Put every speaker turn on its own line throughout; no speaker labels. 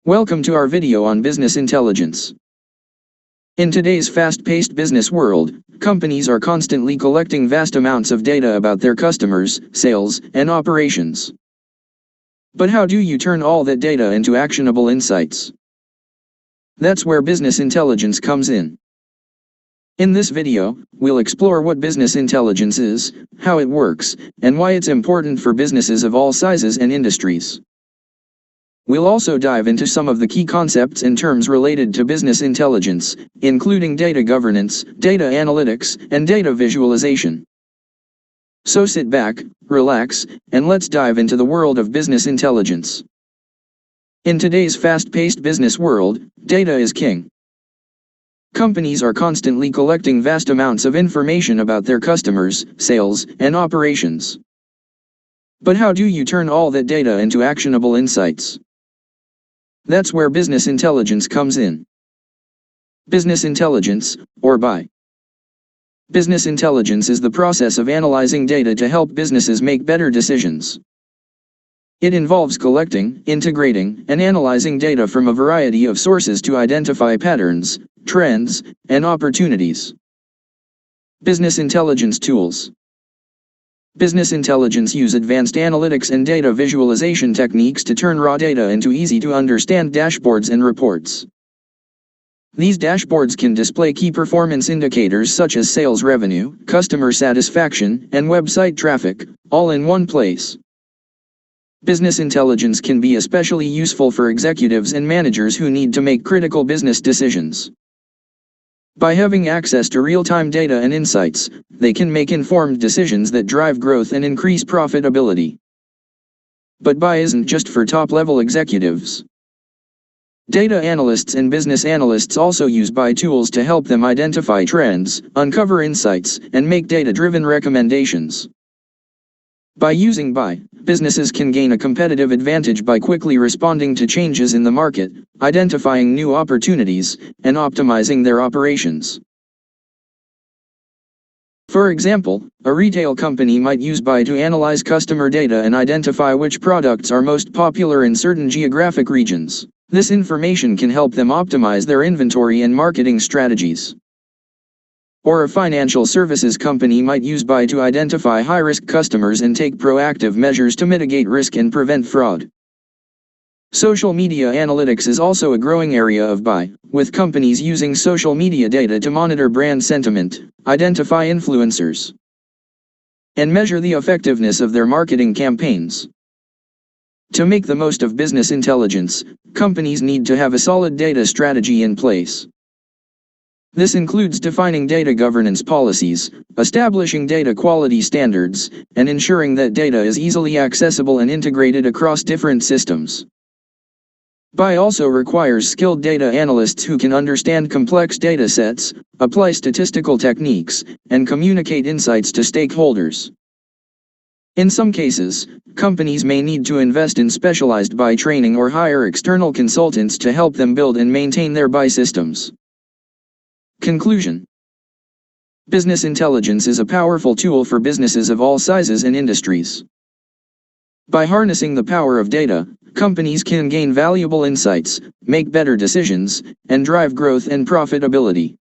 Welcome to our video on business intelligence. In today's fast-paced business world, companies are constantly collecting vast amounts of data about their customers, sales, and operations. But how do you turn all that data into actionable insights? That's where business intelligence comes in. In this video, we'll explore what business intelligence is, how it works, and why it's important for businesses of all sizes and industries. We'll also dive into some of the key concepts and terms related to business intelligence, including data governance, data analytics, and data visualization. So sit back, relax, and let's dive into the world of business intelligence. In today's fast-paced business world, data is king. Companies are constantly collecting vast amounts of information about their customers, sales, and operations. But how do you turn all that data into actionable insights? That's where business intelligence comes in. Business intelligence, or BI. Business intelligence is the process of analyzing data to help businesses make better decisions. It involves collecting, integrating, and analyzing data from a variety of sources to identify patterns, trends, and opportunities. Business intelligence tools. Business intelligence use advanced analytics and data visualization techniques to turn raw data into easy-to-understand dashboards and reports. These dashboards can display key performance indicators such as sales revenue, customer satisfaction, and website traffic, all in one place. Business intelligence can be especially useful for executives and managers who need to make critical business decisions. By having access to real-time data and insights, they can make informed decisions that drive growth and increase profitability. But BI isn't just for top-level executives. Data analysts and business analysts also use BI tools to help them identify trends, uncover insights, and make data-driven recommendations. By using BI, businesses can gain a competitive advantage by quickly responding to changes in the market, identifying new opportunities, and optimizing their operations. For example, a retail company might use BI to analyze customer data and identify which products are most popular in certain geographic regions. This information can help them optimize their inventory and marketing strategies. Or a financial services company might use BI to identify high-risk customers and take proactive measures to mitigate risk and prevent fraud. Social media analytics is also a growing area of BI, with companies using social media data to monitor brand sentiment, identify influencers, and measure the effectiveness of their marketing campaigns. To make the most of business intelligence, companies need to have a solid data strategy in place. This includes defining data governance policies, establishing data quality standards, and ensuring that data is easily accessible and integrated across different systems. BI also requires skilled data analysts who can understand complex data sets, apply statistical techniques, and communicate insights to stakeholders. In some cases, companies may need to invest in specialized BI training or hire external consultants to help them build and maintain their BI systems. Conclusion. Business intelligence is a powerful tool for businesses of all sizes and industries. By harnessing the power of data, companies can gain valuable insights, make better decisions, and drive growth and profitability.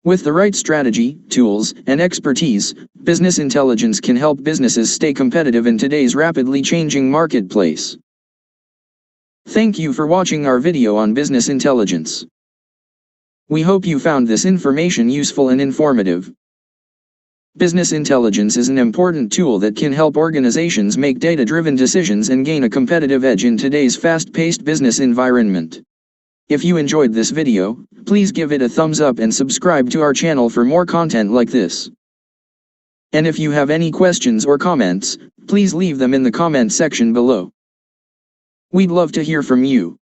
With the right strategy, tools, and expertise, business intelligence can help businesses stay competitive in today's rapidly changing marketplace. Thank you for watching our video on business intelligence. We hope you found this information useful and informative. Business intelligence is an important tool that can help organizations make data-driven decisions and gain a competitive edge in today's fast-paced business environment. If you enjoyed this video, please give it a thumbs up and subscribe to our channel for more content like this. And if you have any questions or comments, please leave them in the comment section below. We'd love to hear from you.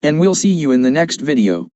And we'll see you in the next video.